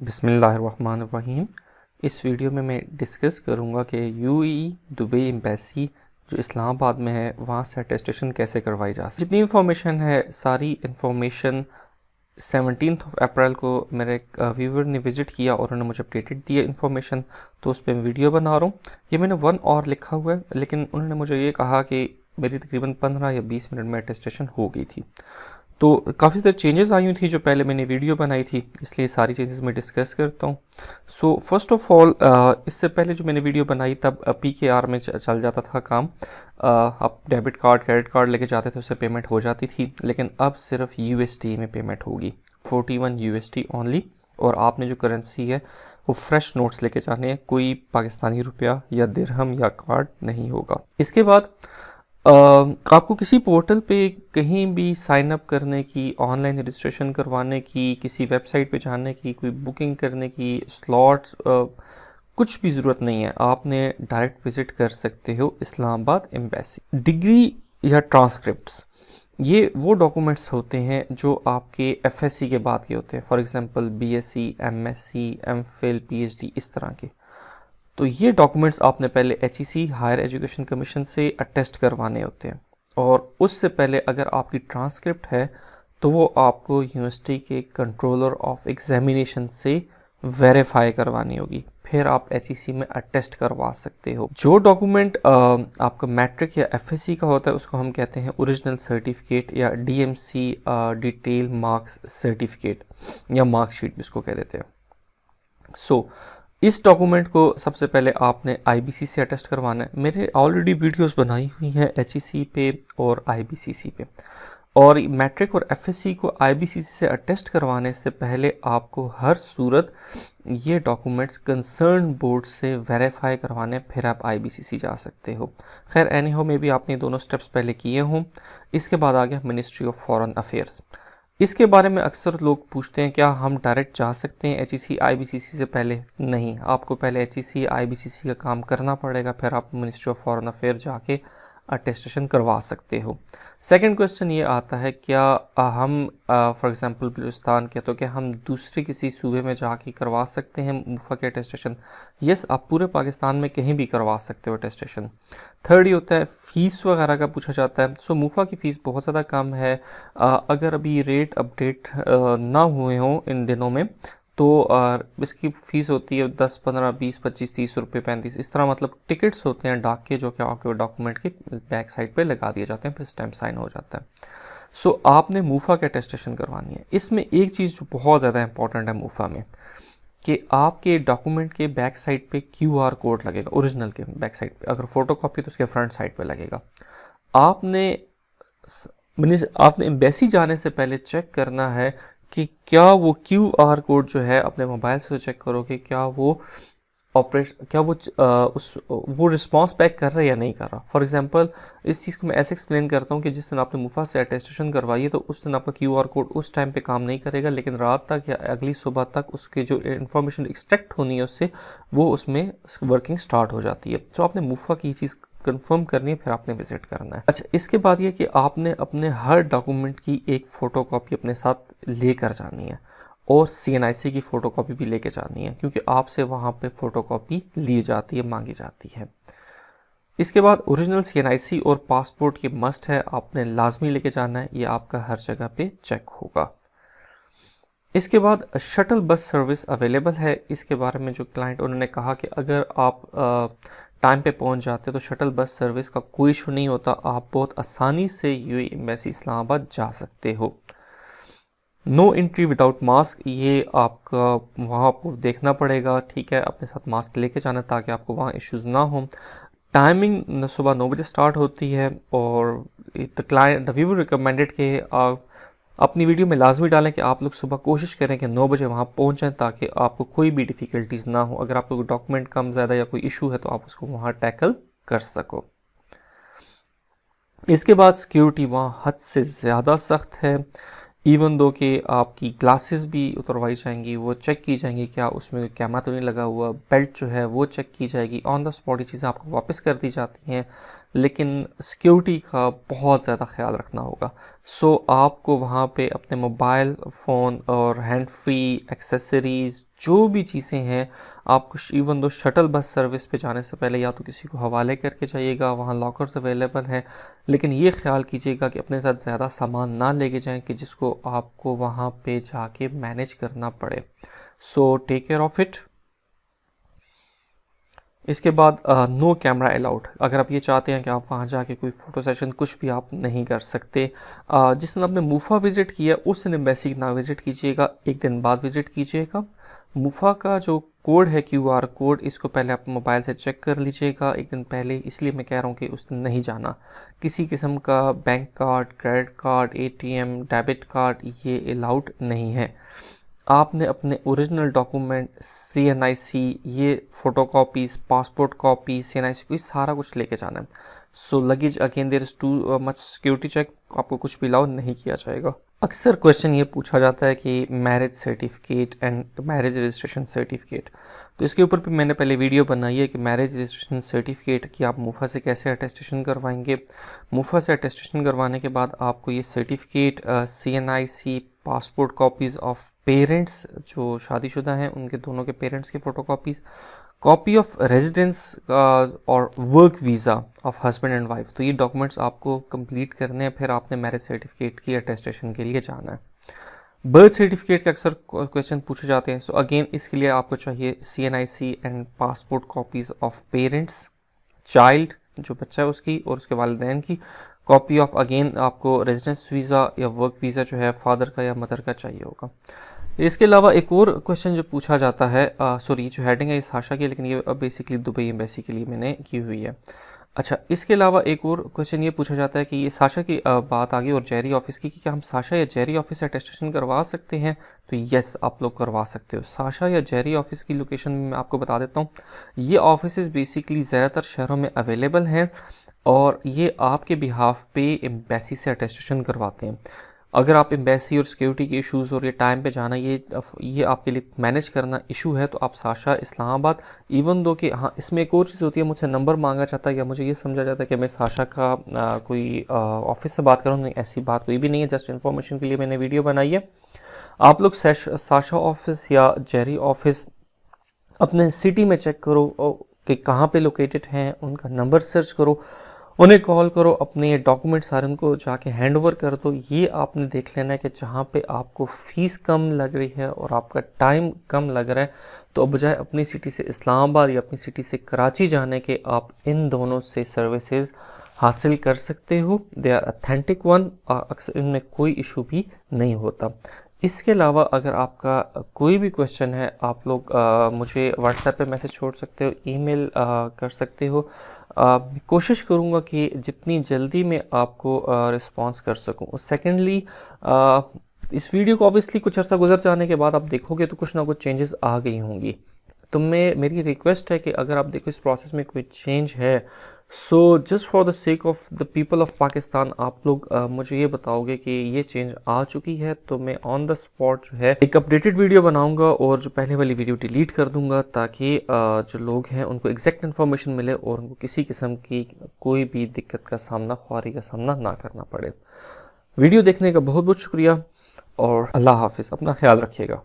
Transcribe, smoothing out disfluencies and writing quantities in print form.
बिस्मिल्लाहिर्रहमानिर्रहीम। इस वीडियो में मैं डिस्कस करूंगा कि यूएई दुबई एम्बेसी जो इस्लामाबाद में है वहाँ से अटेस्टेशन कैसे करवाई जा सकती है। जितनी इन्फॉर्मेशन है सारी इन्फॉर्मेशन 17 अप्रैल को मेरे एक व्यूवर ने विज़िट किया और उन्होंने मुझे अपडेटेड दिया इन्फॉर्मेशन, तो उस पर मैं वीडियो बना रहा हूँ। ये मैंने 1 आवर लिखा हुआ है, लेकिन उन्होंने मुझे ये कहा कि मेरी तकरीबन 15 या 20 मिनट में अटेस्टेशन हो गई थी। तो काफ़ी सारी चेंजेस आई हुई थी जो पहले मैंने वीडियो बनाई थी, इसलिए सारी चेंजेस मैं डिस्कस करता हूँ। सो फर्स्ट ऑफ ऑल, इससे पहले जो मैंने वीडियो बनाई तब PKR में चल जाता था काम। आप डेबिट कार्ड क्रेडिट कार्ड लेके जाते थे, उससे पेमेंट हो जाती थी, लेकिन अब सिर्फ USD में पेमेंट होगी, 41 USD ओनली। और आपने जो करेंसी है वो फ्रेश नोट्स लेके जाने हैं, कोई पाकिस्तानी रुपया या दिरहम या कार्ड नहीं होगा। इसके बाद आपको किसी पोर्टल पे कहीं भी साइन अप करने की, ऑनलाइन रजिस्ट्रेशन करवाने की, किसी वेबसाइट पे जाने की, कोई बुकिंग करने की, स्लॉट्स, कुछ भी ज़रूरत नहीं है। आपने डायरेक्ट विज़िट कर सकते हो इस्लामाबाद एम्बेसी। डिग्री या ट्रांसक्रिप्ट्स, ये वो डॉक्यूमेंट्स होते हैं जो आपके FSC के बाद के होते हैं। For example BSc, MSc, MPhil, PhD, इस तरह के। तो ये डॉक्यूमेंट्स आपने पहले HEC हायर एजुकेशन कमीशन से अटेस्ट करवाने होते हैं, और उससे पहले अगर आपकी ट्रांसक्रिप्ट है तो वो आपको यूनिवर्सिटी के कंट्रोलर ऑफ एग्जामिनेशन से वेरीफाई करवानी होगी, फिर आप HEC में अटेस्ट करवा सकते हो। जो डॉक्यूमेंट आपका मैट्रिक या FSC का होता है उसको हम कहते हैं ओरिजिनल सर्टिफिकेट या DMC डिटेल मार्क्स सर्टिफिकेट या मार्कशीट जिसको कह देते हैं। सो इस डॉक्यूमेंट को सबसे पहले आपने IBC से अटेस्ट करवाना है। मेरे ऑलरेडी वीडियोस बनाई हुई हैं HEC पे और IBCC पे, और मैट्रिक और FSC को IBCC से अटेस्ट करवाने से पहले आपको हर सूरत ये डॉक्यूमेंट्स कंसर्न बोर्ड से वेरीफाई करवाने, फिर आप IBCC जा सकते हो। खैर एनी हो, में भी आपने दोनों स्टेप्स पहले किए हों। इसके बाद आ गया मिनिस्ट्री ऑफ फॉरेन अफेयर्स। इसके बारे में अक्सर लोग पूछते हैं क्या हम डायरेक्ट जा सकते हैं HEC IBCC से पहले? नहीं, आपको पहले HEC IBCC का काम करना पड़ेगा, फिर आप मिनिस्ट्री ऑफ फॉरेन अफेयर जाके अटेस्टेशन करवा सकते हो। सेकंड क्वेश्चन ये आता है, क्या हम फॉर एग्जांपल बलूचिस्तान के, तो क्या हम दूसरे किसी सूबे में जाके करवा सकते हैं मुफा के अटेस्टेशन? यस, आप पूरे पाकिस्तान में कहीं भी करवा सकते हो अटेस्टेशन। थर्ड ये होता है फ़ीस वगैरह का पूछा जाता है। सो मुफा की फ़ीस बहुत ज़्यादा कम है। अगर अभी रेट अपडेट ना हुए हों इन दिनों में, तो इसकी फ़ीस होती है 10, 15, 20, 25, 30 रुपये, 35, इस तरह। मतलब टिकट्स होते हैं डाक के, जो कि आपके डॉक्यूमेंट के बैक साइड पे लगा दिए जाते हैं, फिर स्टैम्प साइन हो जाता है। सो आपने मुफा की अटेस्टेशन करवानी है। इसमें एक चीज़ जो बहुत ज़्यादा इंपॉर्टेंट है मुफा में, कि आपके डॉक्यूमेंट के बैक साइड पे QR कोड लगेगा। ओरिजिनल के बैक साइड पे, अगर फोटो कॉपी तो उसके फ्रंट साइड पे लगेगा। आपने एम्बेसी जाने से पहले चेक करना है कि क्या वो QR कोड जो है, अपने मोबाइल से चेक करो कि क्या वो वो रिस्पांस बैक कर रहा है या नहीं कर रहा। फॉर एग्जांपल, इस चीज़ को मैं ऐसे एक्सप्लेन करता हूँ कि जिस दिन आपने मुफा से अटेस्टेशन करवाई है, तो उस दिन आपका QR कोड उस टाइम पे काम नहीं करेगा, लेकिन रात तक या अगली सुबह तक उसके जो इन्फॉर्मेशन एक्सट्रैक्ट होनी है उससे, वो उसमें वर्किंग स्टार्ट हो जाती है। तो आपने मुफा की चीज़ कंफर्म करनी है, फिर आपने विजिट करना है। अच्छा, इसके बाद ये कि आपने अपने हर डॉक्यूमेंट की एक फ़ोटोकॉपी अपने साथ लेकर जानी है, और CNIC की फ़ोटोकॉपी भी लेके जानी है, क्योंकि आपसे वहाँ पे फ़ोटोकॉपी ली जाती है, मांगी जाती है। इसके बाद ओरिजिनल CNIC और पासपोर्ट की मस्ट है, आपने लाजमी लेके जाना है, ये आपका हर जगह पे चेक होगा। इसके बाद शटल बस सर्विस अवेलेबल है। इसके बारे में जो क्लाइंट, उन्होंने कहा कि अगर आप टाइम पे पहुंच जाते तो शटल बस सर्विस का कोई इशू नहीं होता, आप बहुत आसानी से यूएई एम्बेसी इस्लामाबाद जा सकते हो। नो एंट्री विदाउट मास्क, ये आपका वहाँ पर देखना पड़ेगा, ठीक है, अपने साथ मास्क लेके जाना ताकि आपको वहाँ इश्यूज ना हो। टाइमिंग सुबह 9 बजे स्टार्ट होती है, और द व्यूअर रिकमेंडेड कि आप अपनी वीडियो में लाजमी डालें कि आप लोग सुबह कोशिश करें कि 9 बजे वहाँ पहुँच जाएँ, ताकि आपको कोई भी डिफ़िकल्टीज़ ना हो। अगर आपको डॉक्यूमेंट कम ज़्यादा या कोई इशू है तो आप उसको वहाँ टैकल कर सको। इसके बाद सिक्योरिटी वहाँ हद से ज़्यादा सख्त है। इवन दो कि आपकी ग्लासेस भी उतरवाई जाएंगी, वो चेक की जाएंगी क्या उसमें कैमरा तो नहीं लगा हुआ, बेल्ट जो है वो चेक की जाएगी, ऑन द स्पॉट चीज़ें आपको वापस कर दी जाती हैं, लेकिन सिक्योरिटी का बहुत ज़्यादा ख्याल रखना होगा। सो आपको वहाँ पे अपने मोबाइल फ़ोन और हैंड फ्री एक्सेसरीज़ जो भी चीज़ें हैं आपको even though shuttle bus service पे जाने से पहले या तो किसी को हवाले करके जाइएगा, वहाँ लॉकर्स अवेलेबल हैं, लेकिन ये ख्याल कीजिएगा कि अपने साथ ज़्यादा सामान ना लेके जाएं कि जिसको आपको वहाँ पे जाके मैनेज करना पड़े। So take care of it. इसके बाद नो कैमरा अलाउड। अगर आप ये चाहते हैं कि आप वहाँ जाके कोई फ़ोटो सेशन कुछ भी आप नहीं कर सकते। जिस दिन आपने मुफा विज़िट किया उस दिन एम्बेसी ना विज़िट कीजिएगा, एक दिन बाद विज़िट कीजिएगा। मुफा का जो कोड है QR कोड, इसको पहले आप मोबाइल से चेक कर लीजिएगा एक दिन पहले, इसलिए मैं कह रहा हूँ कि उस दिन नहीं जाना। किसी किस्म का bank card, credit card, ATM, debit card ये अलाउड नहीं है। आपने अपने ओरिजिनल डॉक्यूमेंट, CNIC, ये फ़ोटोकॉपीज़, पासपोर्ट कॉपी, CNIC कोई सारा कुछ लेके जाना है। So luggage again there is too much security check, आपको कुछ भी अलाउ नहीं किया जाएगा। अक्सर क्वेश्चन ये पूछा जाता है कि marriage certificate and marriage registration certificate, तो इसके ऊपर भी मैंने पहले वीडियो बनाई है कि मैरिज रजिस्ट्रेशन सर्टिफिकेट की आप मुफा से कैसे अटेस्टेशन करवाएंगे। मुफा से अटेस्टेशन करवाने के बाद आपको ये certificate CNIC, passport copies of parents जो शादीशुदा हैं उनके दोनों के पेरेंट्स की फ़ोटोकॉपीज़, कॉपी ऑफ रेजिडेंस और work visa of husband and wife, तो ये डॉक्यूमेंट्स आपको कंप्लीट करने हैं, फिर आपने मैरिज सर्टिफिकेट की अटेस्टेशन के लिए जाना है। बर्थ सर्टिफिकेट के अक्सर क्वेश्चन पूछे जाते हैं, सो अगेन इसके लिए आपको चाहिए CNIC and passport copies of parents, child जो बच्चा है उसकी और उसके वालिदैन की, कॉपी ऑफ अगेन आपको रेजिडेंस वीज़ा या वर्क वीज़ा जो है फादर का या मदर का चाहिए होगा। इसके अलावा एक और क्वेश्चन जो पूछा जाता है, सॉरी जो हेडिंग है ये साशा की, लेकिन ये बेसिकली दुबई एम्बेसी के लिए मैंने की हुई है। अच्छा, इसके अलावा एक और क्वेश्चन ये पूछा जाता है कि ये साशा की बात आ गई और जेरी ऑफिस की कि क्या हम साशा या जेरी ऑफिस से अटेस्टेशन करवा सकते हैं, तो यस आप लोग करवा सकते हो। साशा या जेरी ऑफिस की लोकेशन मैं आपको बता देता हूँ। ये ऑफिस बेसिकली ज़्यादातर शहरों में अवेलेबल हैं और ये आपके बिहाफ पे एम्बेसी से अटेस्टेशन करवाते हैं। अगर आप एम्बेसी और सिक्योरिटी के इश्यूज़ और ये टाइम पे जाना ये आपके लिए मैनेज करना इशू है, तो आप साशा इस्लामाबाद, इवन दो कि हाँ इसमें एक और चीज़ होती है, मुझसे नंबर मांगा जाता है या मुझे ये समझा जाता है कि मैं साशा का कोई ऑफिस से बात कर रहा हूँ, नहीं ऐसी बात कोई भी नहीं है, जस्ट इन्फॉर्मेशन के लिए मैंने वीडियो बनाई है। आप लोग साशा ऑफिस या जेरी ऑफिस अपने सिटी में चेक करो कि कहाँ पे लोकेटेड हैं, उनका नंबर सर्च करो, उन्हें कॉल करो, अपने डॉक्यूमेंट सारे उनको जाके हैंड ओवर कर दो। ये आपने देख लेना है कि जहाँ पे आपको फ़ीस कम लग रही है और आपका टाइम कम लग रहा है, तो बजाय अपनी सिटी से इस्लामाबाद या अपनी सिटी से कराची जाने के आप इन दोनों से सर्विसेज हासिल कर सकते हो। दे आर ऑथेंटिक वन, अक्सर इनमें कोई इशू भी नहीं होता। इसके अलावा अगर आपका कोई भी क्वेश्चन है, आप लोग मुझे व्हाट्सएप पे मैसेज छोड़ सकते हो, ईमेल कर सकते हो। कोशिश करूँगा कि जितनी जल्दी मैं आपको रिस्पॉन्स कर सकूँ। सेकेंडली, इस वीडियो को ऑब्वियसली कुछ अर्सा गुजर जाने के बाद आप देखोगे तो कुछ ना कुछ चेंजेस आ गई होंगी, तो मेरी रिक्वेस्ट है कि अगर आप देखो इस प्रोसेस में कोई चेंज है, so just for the sake of the people of Pakistan आप लोग मुझे ये बताओगे कि ये चेंज आ चुकी है, तो मैं ऑन द स्पॉट जो है एक अपडेटेड वीडियो बनाऊंगा और जो पहले वाली वीडियो डिलीट कर दूंगा, ताकि जो लोग हैं उनको एग्जैक्ट इन्फॉर्मेशन मिले और उनको किसी किस्म की कोई भी दिक्कत का सामना, ख्वारी का सामना ना करना पड़े। वीडियो देखने का बहुत बहुत शुक्रिया और अल्लाह हाफिज़, अपना ख्याल रखिएगा।